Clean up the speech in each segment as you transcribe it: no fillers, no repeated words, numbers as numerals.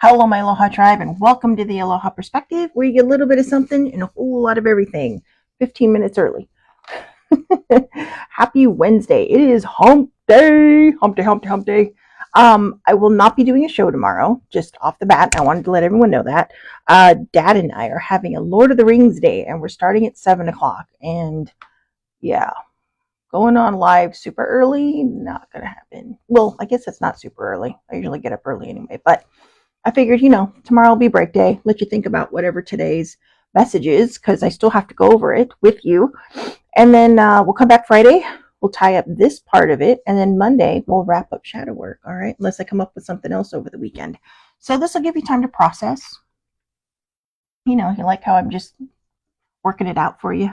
Hello, my Aloha tribe, and welcome to the Aloha Perspective, where you get a little bit of something and a whole lot of everything. 15 minutes early. Happy Wednesday. It is hump day. Hump day, hump day, hump day. I will not be doing a show tomorrow, just off the bat. I wanted to let everyone know that. Dad and I are having a Lord of the Rings day, and we're starting at 7 o'clock. And yeah, going on live super early, not going to happen. Well, I guess it's not super early. I usually get up early anyway, but I figured, tomorrow will be break day. Let you think about whatever today's message is, because I still have to go over it with you. And then we'll come back Friday. We'll tie up this part of it. And then Monday, we'll wrap up shadow work. All right. Unless I come up with something else over the weekend. So this will give you time to process. You like how I'm just working it out for you.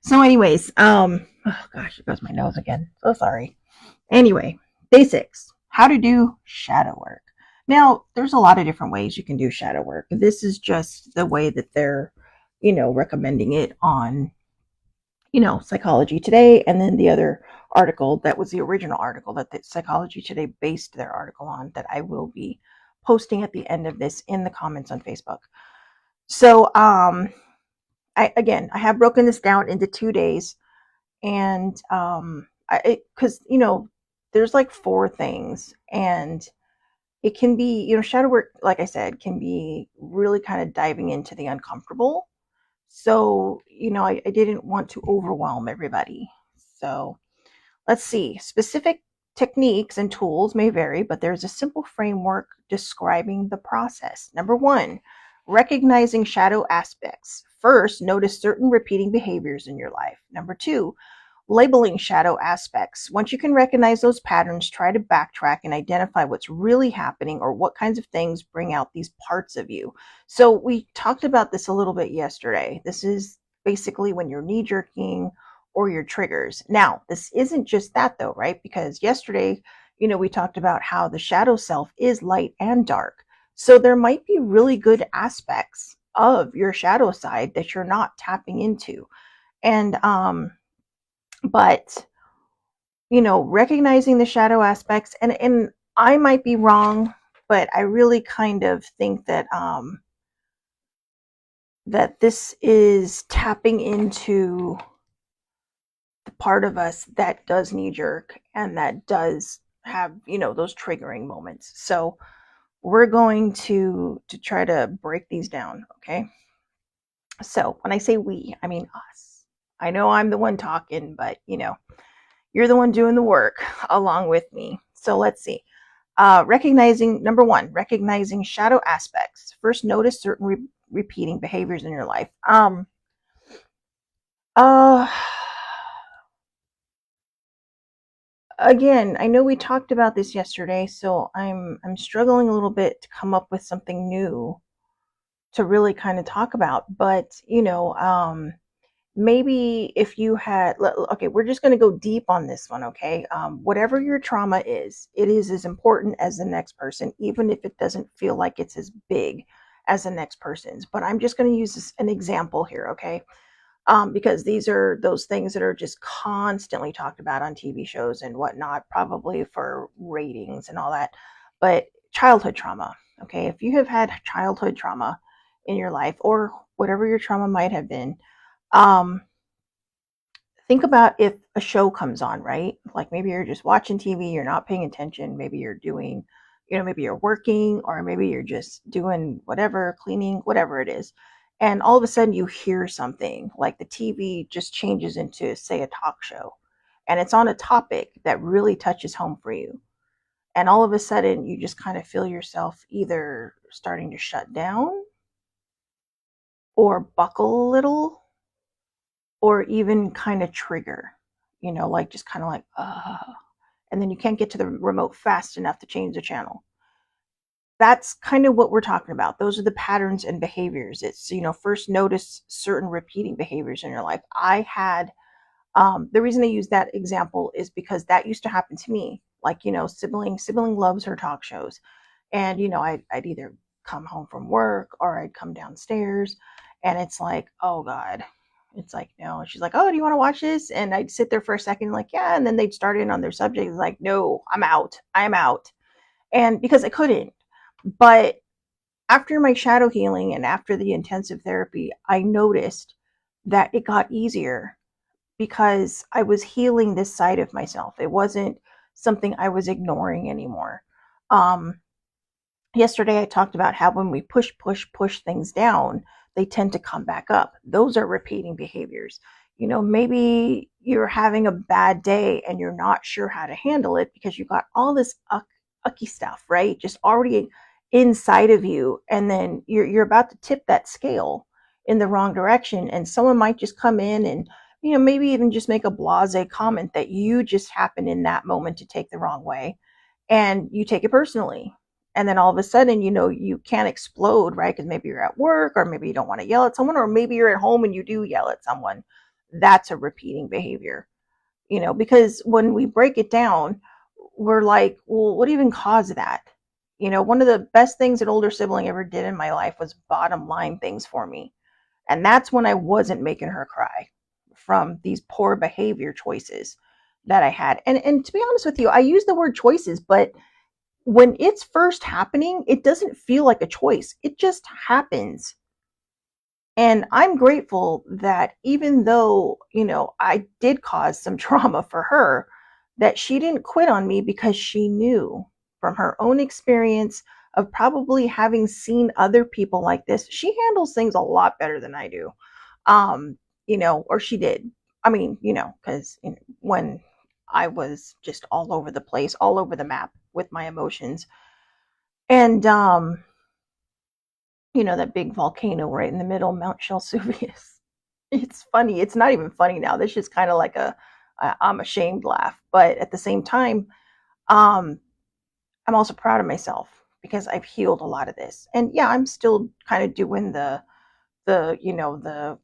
So, anyways, oh gosh, it goes my nose again. So sorry. Anyway, day 6, how to do shadow work. Now, there's a lot of different ways you can do shadow work. This is just the way that they're, recommending it on, Psychology Today. And then the other article that was the original article that the Psychology Today based their article on, that I will be posting at the end of this in the comments on Facebook. So, I have broken this down into 2 days, and because there's like 4 things, and it can be, shadow work, like I said, can be really kind of diving into the uncomfortable. So I didn't want to overwhelm everybody. So let's see. Specific techniques and tools may vary, but there's a simple framework describing the process. Number 1, recognizing shadow aspects. First, notice certain repeating behaviors in your life. Number 2, labeling shadow aspects. Once you can recognize those patterns, try to backtrack and identify what's really happening or what kinds of things bring out these parts of you. So we talked about this a little bit yesterday. This is basically when you're knee-jerking or your triggers. Now, this isn't just that though, right? Because yesterday, we talked about how the shadow self is light and dark. So there might be really good aspects of your shadow side that you're not tapping into. And but recognizing the shadow aspects, and I might be wrong, but I really kind of think that that this is tapping into the part of us that does knee jerk and that does have those triggering moments. So we're going to try to break these down. Okay, so when I say we, I mean us. I know I'm the one talking, but you're the one doing the work along with me. So let's see. Number 1, recognizing shadow aspects. First, notice certain repeating behaviors in your life. Again, I know we talked about this yesterday, so I'm struggling a little bit to come up with something new to really kind of talk about. But maybe if you had, okay, we're just going to go deep on this one. Okay, whatever your trauma is, it is as important as the next person, even if it doesn't feel like it's as big as the next person's. But I'm just going to use an example here. Okay, because these are those things that are just constantly talked about on TV shows and whatnot, probably for ratings and all that. But childhood trauma. Okay, if you have had childhood trauma in your life, or whatever your trauma might have been, think about if a show comes on, right? Like maybe you're just watching TV, you're not paying attention, maybe you're doing, maybe you're working, or maybe you're just doing whatever, cleaning, whatever it is. And all of a sudden you hear something, like the TV just changes into, say, a talk show, and it's on a topic that really touches home for you. And all of a sudden you just kind of feel yourself either starting to shut down or buckle a little, or even kind of trigger, like just kind of like, and then you can't get to the remote fast enough to change the channel. That's kind of what we're talking about. Those are the patterns and behaviors. It's, first notice certain repeating behaviors in your life. I had, the reason I use that example is because that used to happen to me. Like, sibling loves her talk shows. And, I'd either come home from work or I'd come downstairs, and it's like, oh God, it's like, no. And she's like, oh, do you want to watch this? And I'd sit there for a second, like, yeah. And then they'd start in on their subject. Like, no, I'm out. I'm out. And because I couldn't. But after my shadow healing and after the intensive therapy, I noticed that it got easier because I was healing this side of myself. It wasn't something I was ignoring anymore. Um, Yesterday I talked about how when we push things down, they tend to come back up. Those are repeating behaviors. Maybe you're having a bad day and you're not sure how to handle it because you got all this ucky stuff, right? Just already inside of you. And then you're about to tip that scale in the wrong direction. And someone might just come in and, maybe even just make a blase comment that you just happen in that moment to take the wrong way, and you take it personally. And then all of a sudden, you can't explode, right? Because maybe you're at work, or maybe you don't want to yell at someone, or maybe you're at home and you do yell at someone. That's a repeating behavior, because when we break it down, we're like, well, what even caused that? One of the best things an older sibling ever did in my life was bottom line things for me. And that's when I wasn't making her cry from these poor behavior choices that I had. And to be honest with you, I use the word choices, but when it's first happening, it doesn't feel like a choice. It just happens. And I'm grateful that even though, I did cause some trauma for her, that she didn't quit on me because she knew from her own experience of probably having seen other people like this. She handles things a lot better than I do. Or she did. I mean, because when I was just all over the place, all over the map with my emotions, and that big volcano right in the middle, Mount Vesuvius. It's funny. It's not even funny now. This is kind of like I'm ashamed laugh, but at the same time, um, I'm also proud of myself because I've healed a lot of this. And yeah, I'm still kind of doing the you know the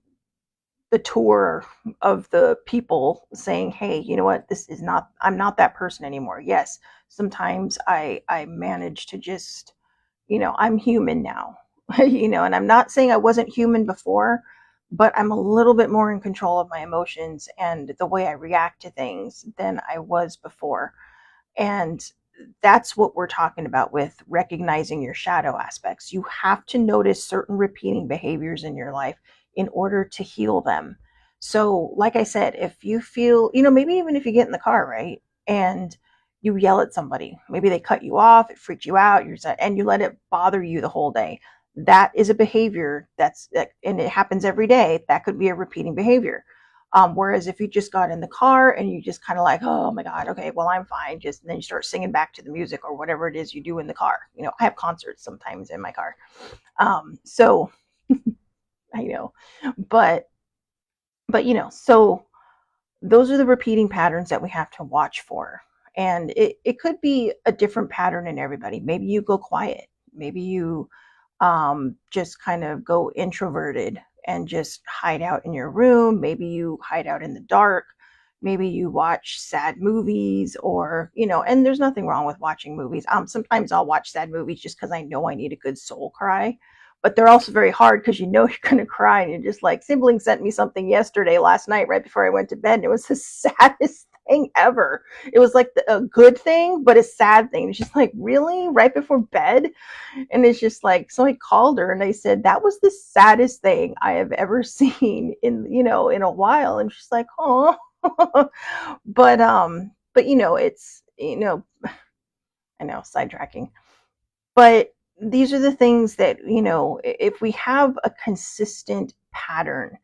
tour of the people saying, hey, you know what, this is not, I'm not that person anymore. Yes, sometimes I manage to just, I'm human now. And I'm not saying I wasn't human before, but I'm a little bit more in control of my emotions and the way I react to things than I was before. And that's what we're talking about with recognizing your shadow aspects. You have to notice certain repeating behaviors in your life in order to heal them. So, like I said, if you feel, maybe even if you get in the car, right, and you yell at somebody, maybe they cut you off, it freaked you out, and you let it bother you the whole day. That is a behavior and it happens every day. That could be a repeating behavior. Whereas if you just got in the car and you just kind of like, oh my God, okay, well, I'm fine. Just, and then you start singing back to the music or whatever it is you do in the car. I have concerts sometimes in my car. So I know, but, so those are the repeating patterns that we have to watch for. And it could be a different pattern in everybody. Maybe you go quiet. Maybe you just kind of go introverted and just hide out in your room. Maybe you hide out in the dark. Maybe you watch sad movies, or, and there's nothing wrong with watching movies. Sometimes I'll watch sad movies just because I know I need a good soul cry. But they're also very hard because you're going to cry, and you're just like, sibling sent me something last night, right before I went to bed. And it was the saddest thing ever. It was like a good thing, but a sad thing. It's just like, really? Right before bed? And it's just like, so I called her and I said, that was the saddest thing I have ever seen in a while. And she's like, oh, but it's, I know, sidetracking, but these are the things that, if we have a consistent pattern,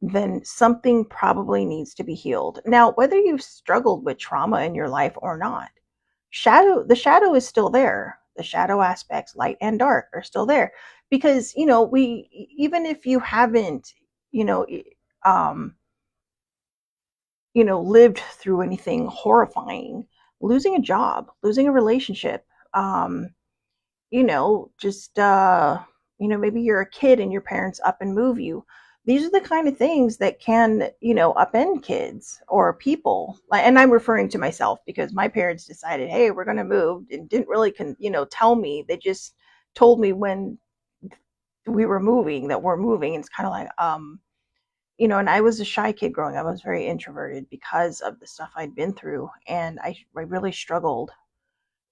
then something probably needs to be healed. Now, whether you've struggled with trauma in your life or not, the shadow is still there. The shadow aspects, light and dark, are still there, because we, even if you haven't, you know um lived through anything horrifying, losing a job, losing a relationship, just maybe you're a kid and your parents up and move you. These are the kind of things that can, upend kids or people. And I'm referring to myself because my parents decided, hey, we're going to move, and didn't really tell me. They just told me when we were moving that we're moving. And it's kind of like, and I was a shy kid growing up. I was very introverted because of the stuff I'd been through, and I really struggled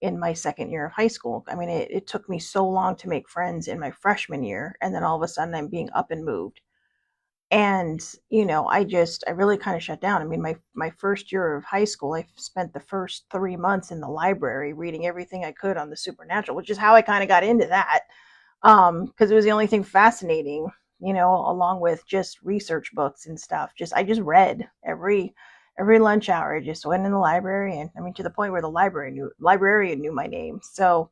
in my second year of high school. I mean, it took me so long to make friends in my freshman year, and then all of a sudden I'm being up and moved. And, I really kind of shut down. I mean, my first year of high school, I spent the first 3 months in the library reading everything I could on the supernatural, which is how I kind of got into that. Because it was the only thing fascinating, along with just research books and stuff. I just read every lunch hour. I just went in the library, and I mean, to the point where the librarian knew my name. So,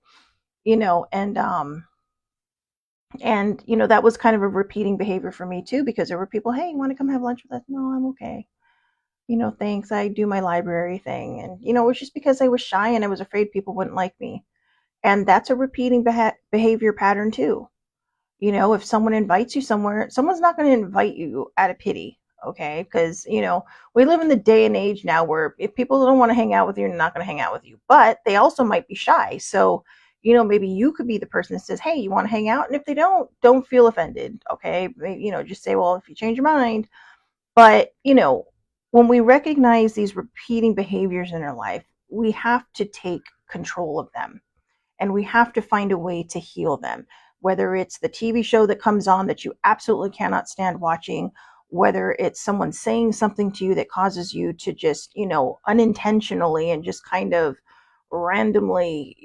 you know, and that was kind of a repeating behavior for me too, because there were people, hey, you want to come have lunch with us? No, I'm okay. Thanks. I do my library thing. And it was just because I was shy and I was afraid people wouldn't like me. And that's a repeating behavior pattern too. If someone invites you somewhere, someone's not going to invite you out of pity. Okay. Because, we live in the day and age now where if people don't want to hang out with you, they're not going to hang out with you, but they also might be shy. So, maybe you could be the person that says, hey, you want to hang out? And if they don't feel offended. Okay. Maybe, just say, well, if you change your mind. But, when we recognize these repeating behaviors in our life, we have to take control of them, and we have to find a way to heal them. Whether it's the TV show that comes on that you absolutely cannot stand watching, whether it's someone saying something to you that causes you to just, unintentionally and just kind of randomly,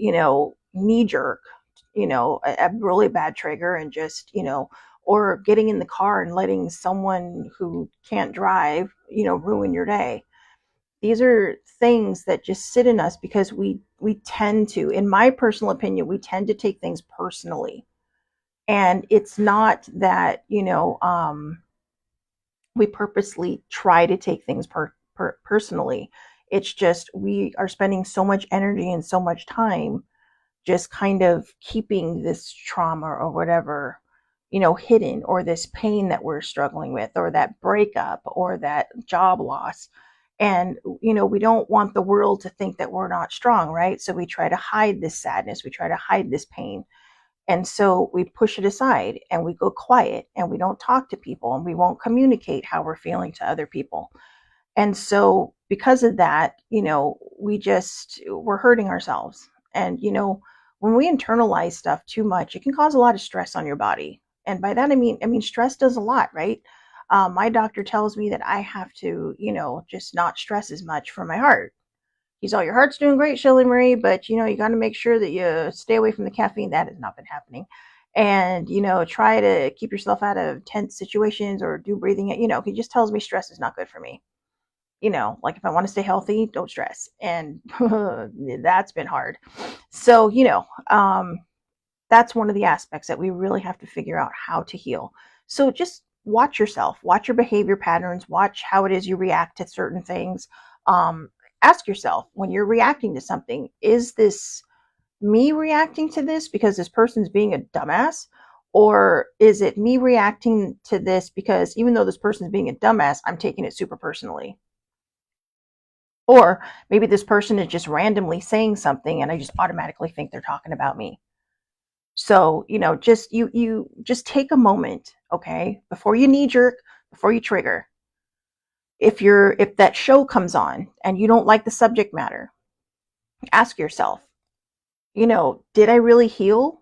knee jerk, a really bad trigger, and just, or getting in the car and letting someone who can't drive, ruin your day. These are things that just sit in us because we tend to, in my personal opinion, we tend to take things personally. And it's not that, we purposely try to take things personally. It's just we are spending so much energy and so much time just kind of keeping this trauma or whatever, hidden, or this pain that we're struggling with, or that breakup, or that job loss. And, we don't want the world to think that we're not strong, right? So we try to hide this sadness, we try to hide this pain. And so we push it aside and we go quiet and we don't talk to people and we won't communicate how we're feeling to other people. And so because of that, we're hurting ourselves. And, when we internalize stuff too much, it can cause a lot of stress on your body. And by that, I mean, stress does a lot, right? My doctor tells me that I have to, just not stress as much for my heart. He's all, your heart's doing great, Shelley Marie, but, you got to make sure that you stay away from the caffeine. That has not been happening. And, try to keep yourself out of tense situations or do breathing. He just tells me stress is not good for me. Like if I want to stay healthy, don't stress. And that's been hard. So, that's one of the aspects that we really have to figure out how to heal. So just watch yourself, watch your behavior patterns, watch how it is you react to certain things. Um, Ask yourself, when you're reacting to something, is this me reacting to this because this person's being a dumbass? Or is it me reacting to this because even though this person's being a dumbass, I'm taking it super personally? Or maybe this person is just randomly saying something and I just automatically think they're talking about me. So, just you just take a moment, okay, before you knee jerk, before you trigger. If that show comes on and you don't like the subject matter, ask yourself, did I really heal?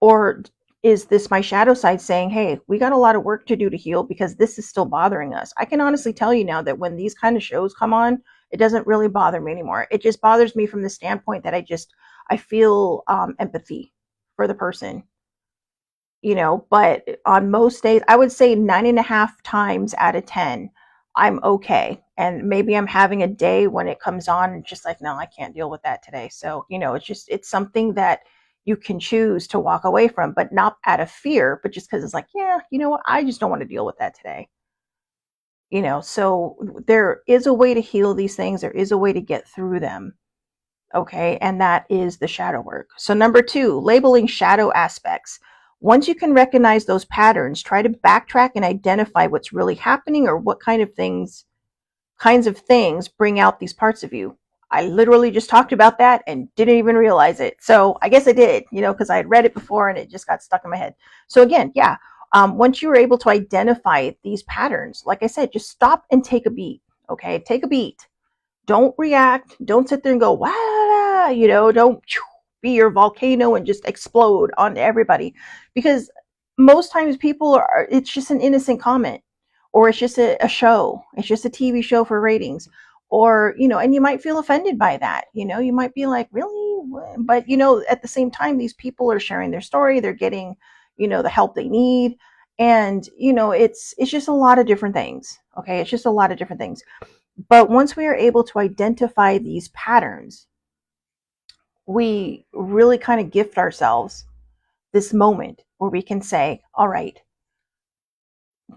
Or is this my shadow side saying, hey, we got a lot of work to do to heal because this is still bothering us? I can honestly tell you now that when these kind of shows come on, it doesn't really bother me anymore. It just bothers me from the standpoint that I feel empathy for the person, but on most days, I would say 9.5 times out of 10, I'm okay. And maybe I'm having a day when it comes on and just like, no, I can't deal with that today. So, it's something that you can choose to walk away from, but not out of fear, but just because it's like, yeah, you know what? I just don't want to deal with that today. So there is a way to heal these things. There is a way to get through them. Okay, and that is the shadow work. So number 2, labeling shadow aspects. Once you can recognize those patterns, try to backtrack and identify what's really happening or what kinds of things bring out these parts of you. I literally just talked about that and didn't even realize it. So I guess I did, because I had read it before and it just got stuck in my head. So again, yeah, once you're able to identify these patterns, like I said, just stop and take a beat. Okay, take a beat. Don't react. Don't sit there and go, wow, don't be your volcano and just explode onto everybody. Because most times people are, it's just an innocent comment, or it's just a show, it's just a TV show for ratings, or and you might feel offended by that. You might be like, really? But at the same time, these people are sharing their story, they're getting the help they need. And it's just a lot of different things. Okay, it's just a lot of different things. But once we are able to identify these patterns, we really kind of gift ourselves this moment where we can say, all right,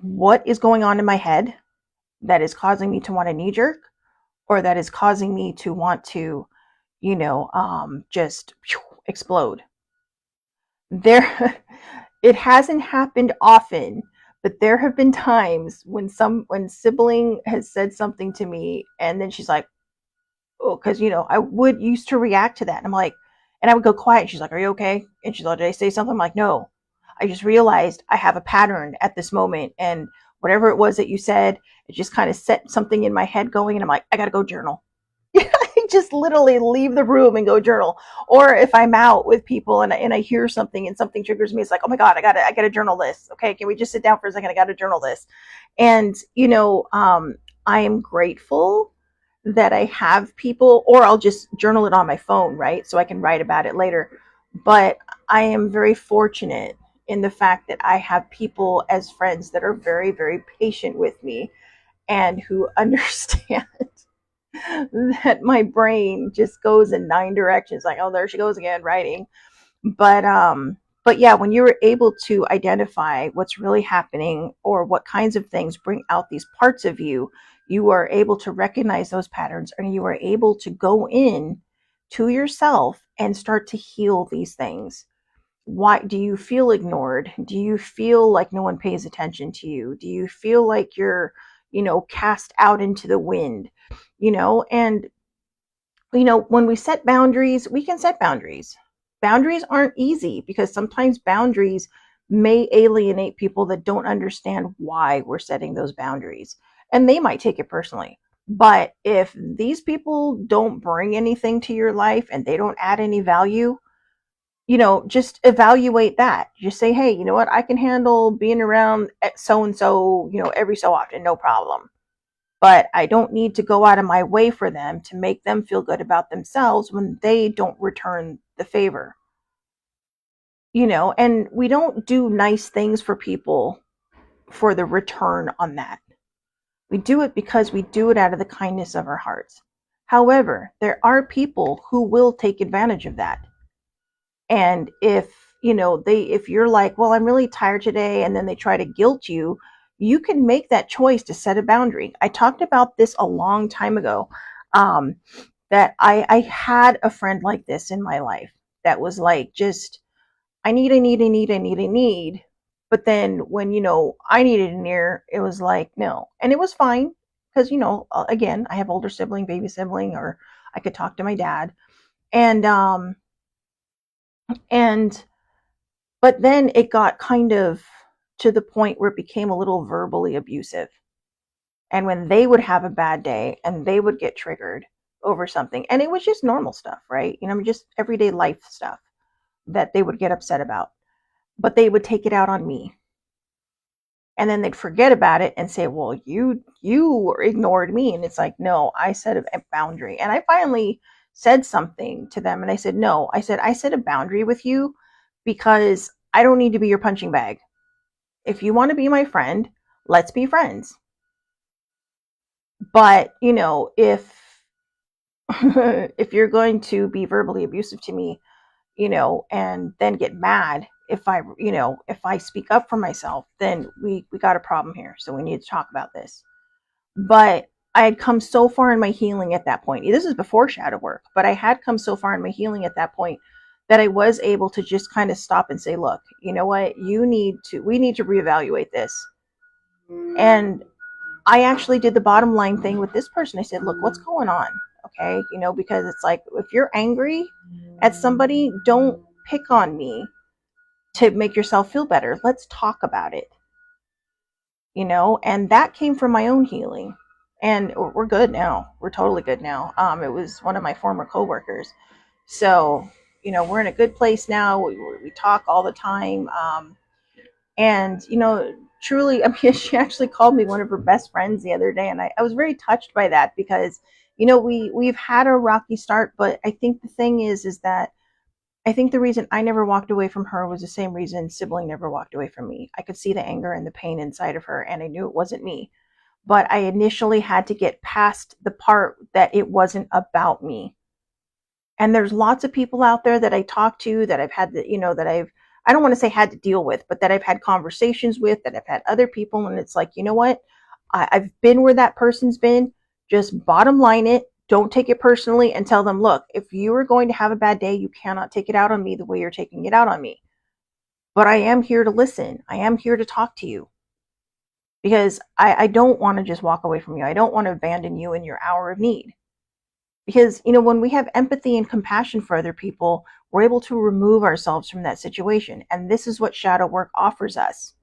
what is going on in my head that is causing me to want to knee jerk, or that is causing me to want to just explode? There it hasn't happened often, but there have been times when sibling has said something to me, and then she's like, oh, because I would used to react to that, and I'm like, and I would go quiet, and she's like, are you okay? And she's like, did I say something? I'm like, no, I just realized I have a pattern at this moment, and whatever it was that you said, it just kind of set something in my head going, and I'm like, I gotta go journal. I just literally leave the room and go journal. Or if I'm out with people and I hear something and something triggers me, it's like, oh my God, I gotta journal this. Okay, can we just sit down for a second? I gotta journal this. And I am grateful that I have people, or I'll just journal it on my phone, right? So I can write about it later. But I am very fortunate in the fact that I have people as friends that are very, very patient with me and who understand that my brain just goes in nine directions, like, oh, there she goes again writing. But yeah, when you're able to identify what's really happening, or what kinds of things bring out these parts of you, you are able to recognize those patterns, and you are able to go in to yourself and start to heal these things. Why do you feel ignored? Do you feel like no one pays attention to you? Do you feel like you're cast out into the wind? And when we set boundaries, we can set boundaries. Boundaries aren't easy, because sometimes boundaries may alienate people that don't understand why we're setting those boundaries, and they might take it personally. But if these people don't bring anything to your life and they don't add any value, just evaluate that. Just say, hey, you know what? I can handle being around so and so, every so often, no problem. But I don't need to go out of my way for them to make them feel good about themselves when they don't return the favor. And we don't do nice things for people for the return on that. We do it because we do it out of the kindness of our hearts. However, there are people who will take advantage of that. And if you're like, well, I'm really tired today, and then they try to guilt you, you can make that choice to set a boundary. I talked about this a long time ago, that I had a friend like this in my life that was like, just, I need. But then when, I needed an ear, it was like, no. And it was fine, because, again, I have older sibling, baby sibling, or I could talk to my dad. And but then it got kind of to the point where it became a little verbally abusive. And when they would have a bad day and they would get triggered over something, and it was just normal stuff, right? Just everyday life stuff that they would get upset about, but they would take it out on me. And then they'd forget about it and say, well, you ignored me. And it's like, no, I set a boundary. And I finally said something to them, and I said, no, I set a boundary with you because I don't need to be your punching bag. If you want to be my friend, let's be friends. But if if you're going to be verbally abusive to me, and then get mad if I speak up for myself, then we got a problem here. So we need to talk about this. But I had come so far in my healing at that point. This is before shadow work, but I had come so far in my healing at that point that I was able to just kind of stop and say, look, you know what? We need to reevaluate this. And I actually did the bottom line thing with this person. I said, look, what's going on? Okay. Because it's like, if you're angry at somebody, don't pick on me to make yourself feel better. Let's talk about it. And that came from my own healing. And we're good now. We're totally good now. It was one of my former coworkers. So, we're in a good place now. We talk all the time. And, truly, I mean, she actually called me one of her best friends the other day. And I was very touched by that because, we've had a rocky start. But I think the thing is that I think the reason I never walked away from her was the same reason Sibling never walked away from me. I could see the anger and the pain inside of her, and I knew it wasn't me. But I initially had to get past the part that it wasn't about me. And there's lots of people out there that I talk to that I've had the, that I don't want to say had to deal with, but that I've had conversations with, that I've had other people. And it's like, you know what? I've been where that person's been. Just bottom line it. Don't take it personally and tell them, look, if you are going to have a bad day, you cannot take it out on me the way you're taking it out on me. But I am here to listen. I am here to talk to you because I don't want to just walk away from you. I don't want to abandon you in your hour of need. Because, when we have empathy and compassion for other people, we're able to remove ourselves from that situation. And this is what shadow work offers us.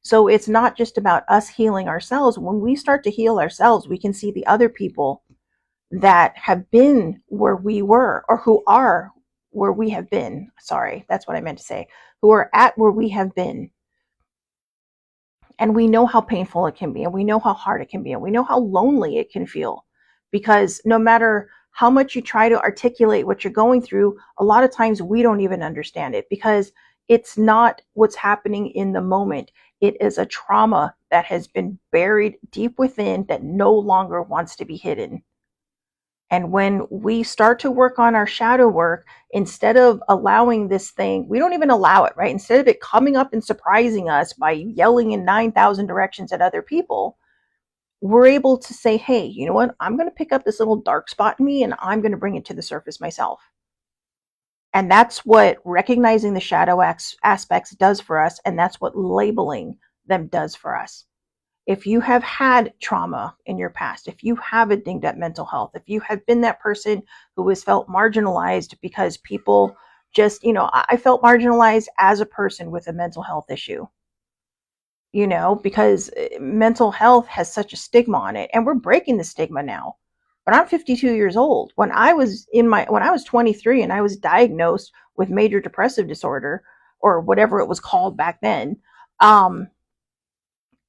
So it's not just about us healing ourselves. When we start to heal ourselves, we can see the other people that have been where we were, or who are where we have been. Sorry, that's what I meant to say. Who are at where we have been. And we know how painful it can be, and we know how hard it can be, and we know how lonely it can feel. Because no matter how much you try to articulate what you're going through, a lot of times we don't even understand it because it's not what's happening in the moment. It is a trauma that has been buried deep within that no longer wants to be hidden. And when we start to work on our shadow work, instead of allowing this thing, we don't even allow it, right? Instead of it coming up and surprising us by yelling in 9,000 directions at other people, we're able to say, hey, you know what? I'm going to pick up this little dark spot in me and I'm going to bring it to the surface myself. And that's what recognizing the shadow aspects does for us. And that's what labeling them does for us. If you have had trauma in your past, if you have a dinged up mental health, if you have been that person who has felt marginalized because people just, I felt marginalized as a person with a mental health issue, because mental health has such a stigma on it, and we're breaking the stigma now. But I'm 52 years old. When I was 23 and I was diagnosed with major depressive disorder, or whatever it was called back then,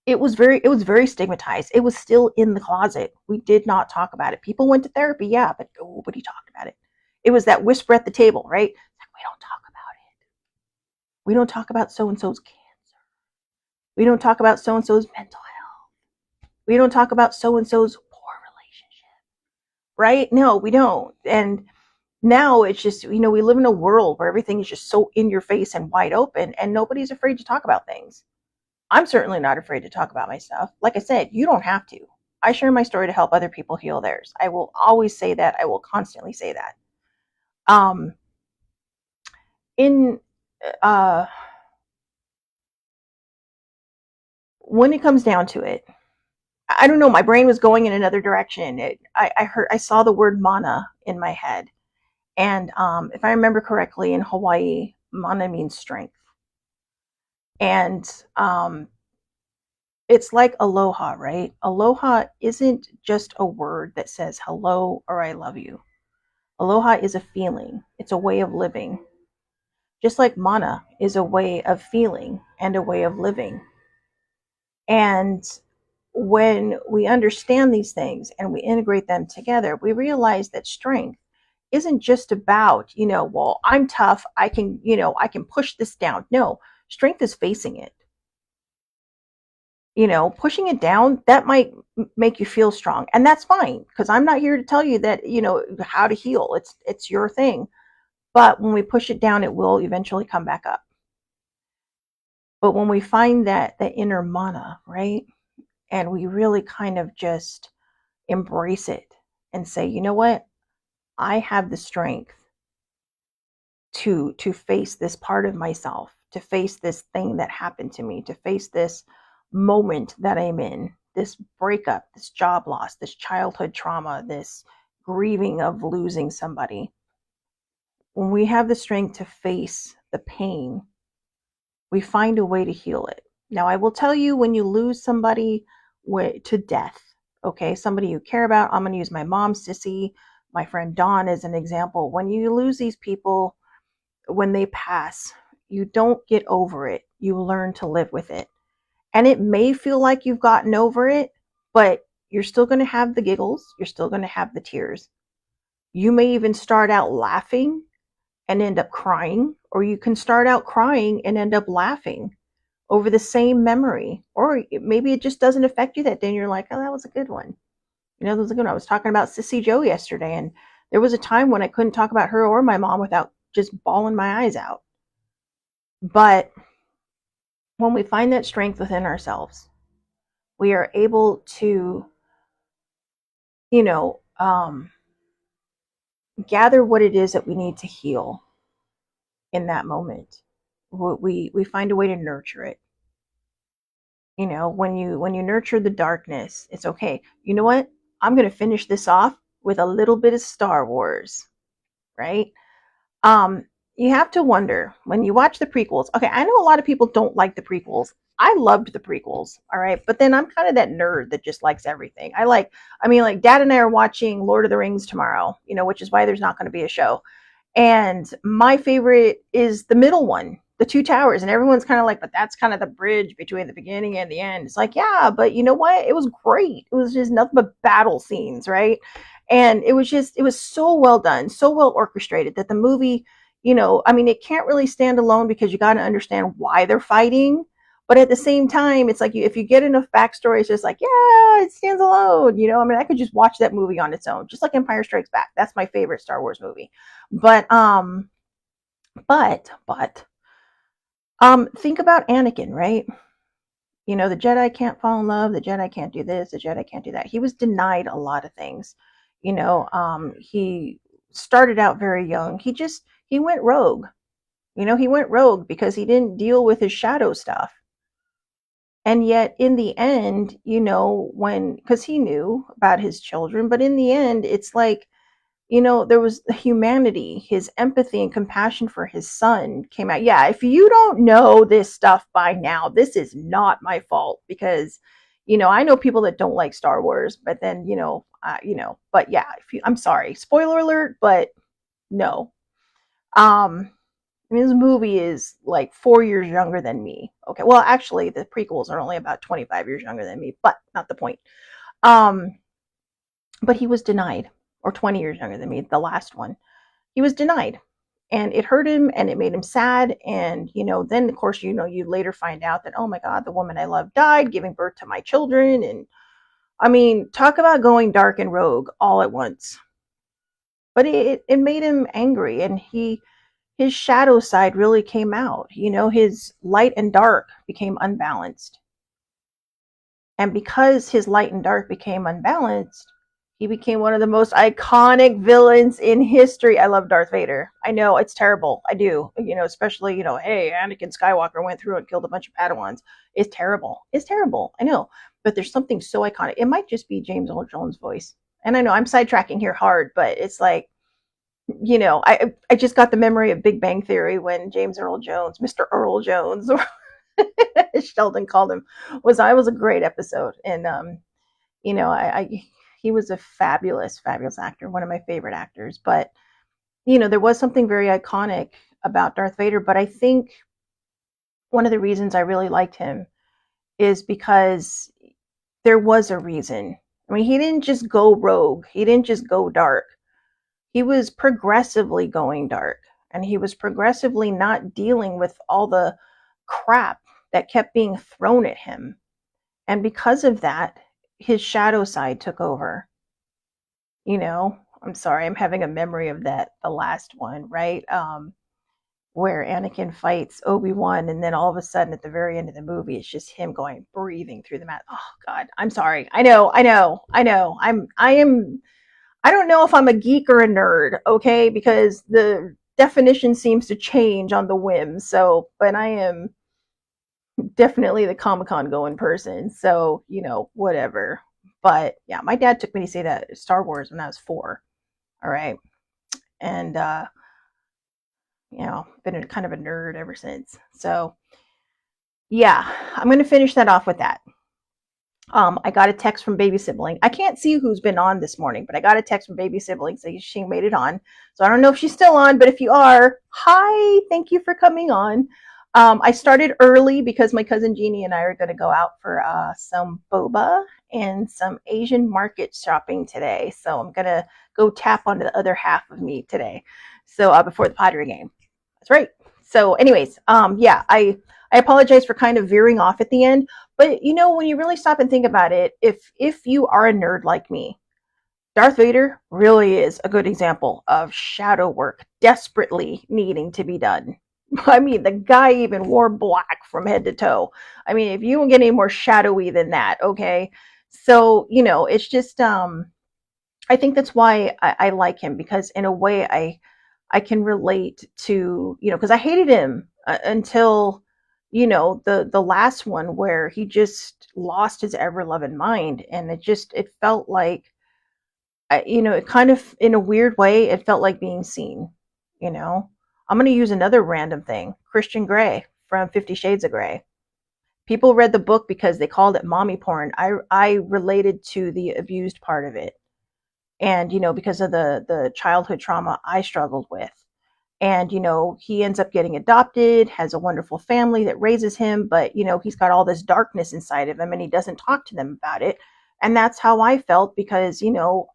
it was very stigmatized. It was still in the closet. We did not talk about it. People went to therapy, yeah, but nobody talked about it. It was that whisper at the table, right? Like, we don't talk about it. We don't talk about so and so's cancer. We don't talk about so and so's mental health. We don't talk about so and so's poor relationship, right? No, we don't. And now it's just, we live in a world where everything is just so in your face and wide open, and nobody's afraid to talk about things. I'm certainly not afraid to talk about my stuff. Like I said, you don't have to. I share my story to help other people heal theirs. I will always say that. I will constantly say that. Um, in uh, when it comes down to it, I don't know. My brain was going in another direction. I saw the word mana in my head, and if I remember correctly, in Hawaii, mana means strength, and it's like aloha, right? Aloha isn't just a word that says hello or I love you. Aloha is a feeling, it's a way of living. Just like mana is a way of feeling and a way of living. And when we understand these things and we integrate them together, we realize that strength isn't just about, well, I'm tough, I can push this down. No, strength is facing it. Pushing it down, that might make you feel strong, and that's fine, because I'm not here to tell you that, how to heal. It's your thing. But when we push it down, it will eventually come back up. But when we find that the inner mana, right, and we really kind of just embrace it and say, you know what, I have the strength to face this part of myself, to face this thing that happened to me, to face this moment that I'm in, this breakup, this job loss, this childhood trauma, this grieving of losing somebody. When we have the strength to face the pain, we find a way to heal it. Now, I will tell you, when you lose somebody to death, okay, somebody you care about, I'm going to use my mom, Sissy. my friend Dawn as an example. When you lose these people, when they pass, you don't get over it. You learn to live with it. And it may feel like you've gotten over it, but you're still going to have the giggles. You're still going to have the tears. You may even start out laughing and end up crying, or you can start out crying and end up laughing over the same memory. Or maybe it just doesn't affect you that day and you're like, oh, that was a good one. That was a good one. I was talking about Sissy Joe yesterday, and there was a time when I couldn't talk about her or my mom without just bawling my eyes out. But when we find that strength within ourselves, we are able to, you know, gather what it is that we need to heal in that moment. We find a way to nurture it. When you nurture the darkness, it's okay. You know what? I'm going to finish this off with a little bit of Star Wars, right? Um, you have to wonder when you watch the prequels. Okay, I know a lot of people don't like the prequels. I loved the prequels, all right, but then I'm kind of that nerd that just likes everything. Like Dad and I are watching Lord of the Rings tomorrow, which is why there's not going to be a show. And my favorite is the middle one, the Two Towers. And everyone's kind of like, but that's kind of the bridge between the beginning and the end. It's like, yeah, but you know what? It was great. It was just nothing but battle scenes, right? And it was so well done, so well orchestrated that the movie, it can't really stand alone because you got to understand why they're fighting. But at the same time, it's like if you get enough backstory, it's just like, yeah, it stands alone. I could just watch that movie on its own, just like Empire Strikes Back. That's my favorite Star Wars movie. But think about Anakin, right? The Jedi can't fall in love, the Jedi can't do this, the Jedi can't do that. He was denied a lot of things. He started out very young. He went rogue. He went rogue because he didn't deal with his shadow stuff. And yet in the end, because he knew about his children, but in the end, it's like, there was the humanity, his empathy and compassion for his son came out. Yeah, if you don't know this stuff by now, this is not my fault because, I know people that don't like Star Wars, but then, but yeah, I'm sorry, spoiler alert, but no. This movie is like 4 years younger than me. Okay, well, actually, the prequels are only about 25 years younger than me, but not the point. Um, but he was denied, or 20 years younger than me, the last one. He was denied. And it hurt him and it made him sad. And, then of course, you later find out that, oh my God, the woman I love died, giving birth to my children. And talk about going dark and rogue all at once. But it made him angry, and his shadow side really came out. His light and dark became unbalanced. And because his light and dark became unbalanced, he became one of the most iconic villains in history. I love Darth Vader. I know it's terrible. I do. Especially, hey, Anakin Skywalker went through and killed a bunch of Padawans. It's terrible. It's terrible. I know. But there's something so iconic. It might just be James Earl Jones' voice. And I know I'm sidetracking here hard, but it's like, I just got the memory of Big Bang Theory when James Earl Jones, Mr. Earl Jones, or Sheldon called him, was a great episode. And I he was a fabulous, fabulous actor, one of my favorite actors. But there was something very iconic about Darth Vader. But I think one of the reasons I really liked him is because there was a reason. He didn't just go rogue. He didn't just go dark. He was progressively going dark, and he was progressively not dealing with all the crap that kept being thrown at him. And because of that, his shadow side took over. I'm sorry, I'm having a memory of that, the last one, right? Where Anakin fights Obi-Wan, and then all of a sudden at the very end of the movie, it's just him breathing through the mat. Oh God, I'm sorry. I know. I don't know if I'm a geek or a nerd, okay? Because the definition seems to change on the whim. So, but I am definitely the Comic-Con going person. So, whatever. But yeah, my dad took me to see that Star Wars when I was 4. All right. And, been kind of a nerd ever since. So, yeah, I'm going to finish that off with that. I got a text from baby sibling. I can't see who's been on this morning, but I got a text from baby sibling saying she made it on. So I don't know if she's still on, but if you are, hi, thank you for coming on. I started early because my cousin Jeannie and I are going to go out for some boba and some Asian market shopping today. So I'm going to go tap on the other half of me today. So before the Padre game. That's right. So anyways, yeah, I apologize for kind of veering off at the end, but you know, when you really stop and think about it, if you are a nerd like me, Darth Vader really is a good example of shadow work desperately needing to be done. I mean, the guy even wore black from head to toe. I mean, if you don't get any more shadowy than that, okay? So, you know, it's just I think that's why I like him, because in a way I can relate to, you know, because I hated him until, you know, the last one where he just lost his ever loving mind, and it felt like, you know, it kind of, in a weird way, it felt like being seen. You know, I'm going to use another random thing: Christian Grey from 50 Shades of Grey. People read the book because they called it mommy porn. I related to the abused part of it, and you know, because of the childhood trauma I struggled with. And you know, he ends up getting adopted, has a wonderful family that raises him, but you know, he's got all this darkness inside of him and he doesn't talk to them about it. And that's how I felt, because you know,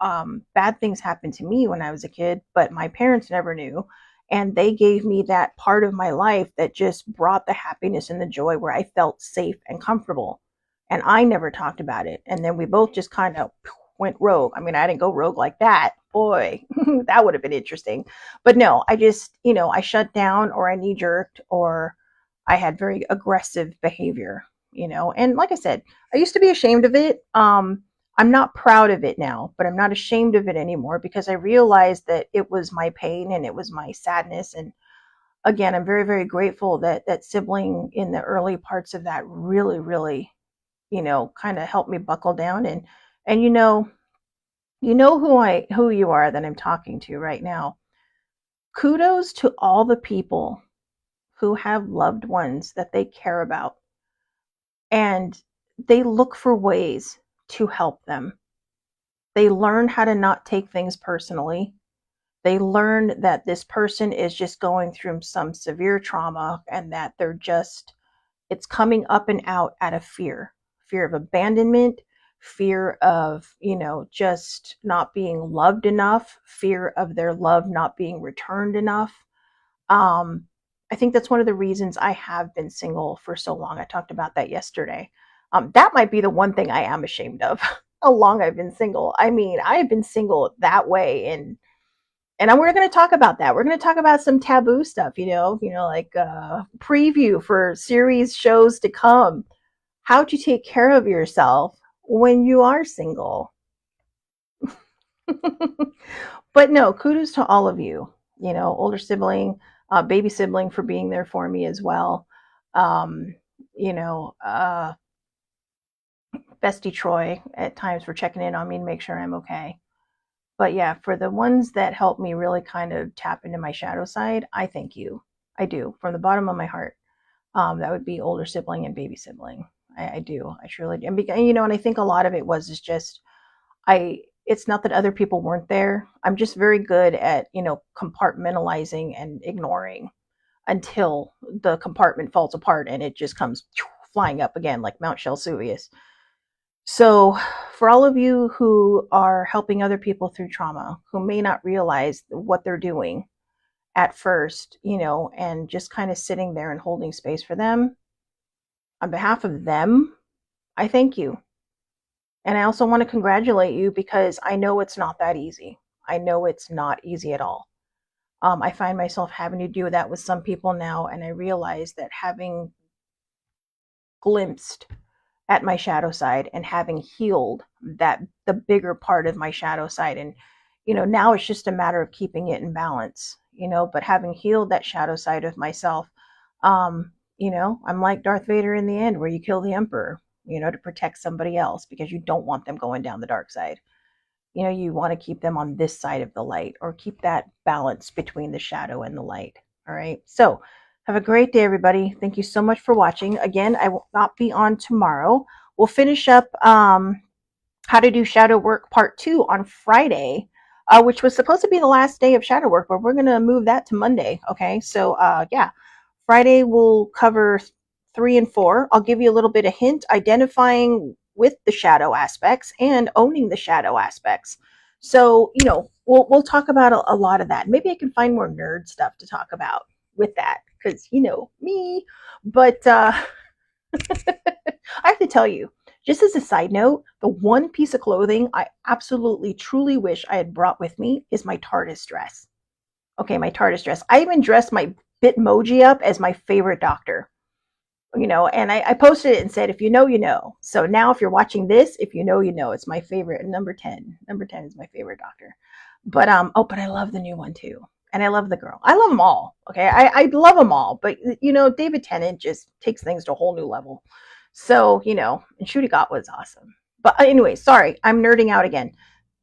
bad things happened to me when I was a kid, but my parents never knew, and they gave me that part of my life that just brought the happiness and the joy, where I felt safe and comfortable, and I never talked about it. And then we both just kind of went rogue. I mean, I didn't go rogue like that, boy. That would have been interesting. But no, I just, you know, I shut down, or I knee jerked, or I had very aggressive behavior, you know. And like I said, I used to be ashamed of it. I'm not proud of it now, but I'm not ashamed of it anymore, because I realized that it was my pain and it was my sadness. And again, I'm very, very grateful that that sibling in the early parts of that really, really, you know, kind of helped me buckle down. And you know who you are that I'm talking to right now. Kudos to all the people who have loved ones that they care about, and they look for ways to help them. They learn how to not take things personally. They learn that this person is just going through some severe trauma, and that it's coming up and out of fear of abandonment, fear of, you know, just not being loved enough, fear of their love not being returned enough. Um, I think that's one of the reasons I have been single for so long. I talked about that yesterday. That might be the one thing I am ashamed of, how long I've been single. I mean, I have been single that way, and we're going to talk about that. We're going to talk about some taboo stuff, like preview for series shows to come. How to take care of yourself when you are single. But no, kudos to all of you, you know, older sibling, baby sibling, for being there for me as well. Um, you know, Bestie Troy at times for checking in on me and make sure I'm okay. But yeah, for the ones that help me really kind of tap into my shadow side, I thank you. I do, from the bottom of my heart. That would be older sibling and baby sibling. I do. I truly do. And, you know, and I think a lot of it is just, it's not that other people weren't there. I'm just very good at, you know, compartmentalizing and ignoring until the compartment falls apart and it just comes flying up again like Mount Shelsuvius. So, for all of you who are helping other people through trauma, who may not realize what they're doing at first, you know, and just kind of sitting there and holding space for them, on behalf of them, I thank you. And I also want to congratulate you, because I know it's not that easy. I know it's not easy at all. I find myself having to do that with some people now, and I realize that having glimpsed at my shadow side and having healed that, the bigger part of my shadow side, and you know, now it's just a matter of keeping it in balance, you know. But having healed that shadow side of myself, you know, I'm like Darth Vader in the end, where you kill the emperor, you know, to protect somebody else, because you don't want them going down the dark side. You know, you want to keep them on this side of the light, or keep that balance between the shadow and the light. All right, so have a great day, everybody. Thank you so much for watching. Again, I will not be on tomorrow. We'll finish up how to do shadow work part 2 on Friday, which was supposed to be the last day of shadow work, but we're going to move that to Monday. Okay. So, yeah, Friday we'll cover 3 and 4. I'll give you a little bit of hint identifying with the shadow aspects and owning the shadow aspects. So, we'll talk about a lot of that. Maybe I can find more nerd stuff to talk about with that because, me. But, I have to tell you, just as a side note, the one piece of clothing I absolutely truly wish I had brought with me is my TARDIS dress. Okay, my TARDIS dress. I even dressed my Bitmoji up as my favorite doctor. And I posted it and said, if you know, you know. So now if you're watching this, if you know, you know. It's my favorite. Number 10. Number 10 is my favorite doctor. But but I love the new one too. And I love the girl. I love them all. Okay. I love them all. But David Tennant just takes things to a whole new level. So, and Shooty Got was awesome. But anyway, sorry, I'm nerding out again.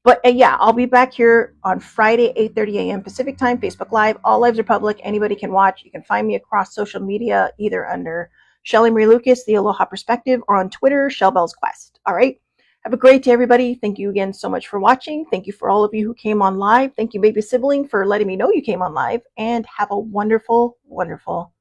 But yeah, I'll be back here on Friday, 8:30 a.m. Pacific time, Facebook Live. All lives are public. Anybody can watch. You can find me across social media, either under Shelly Marie Lucas, the Aloha Perspective, or on Twitter, Shellbell's Quest. All right. Have a great day, everybody. Thank you again so much for watching. Thank you for all of you who came on live. Thank you, baby sibling, for letting me know you came on live. And have a wonderful, wonderful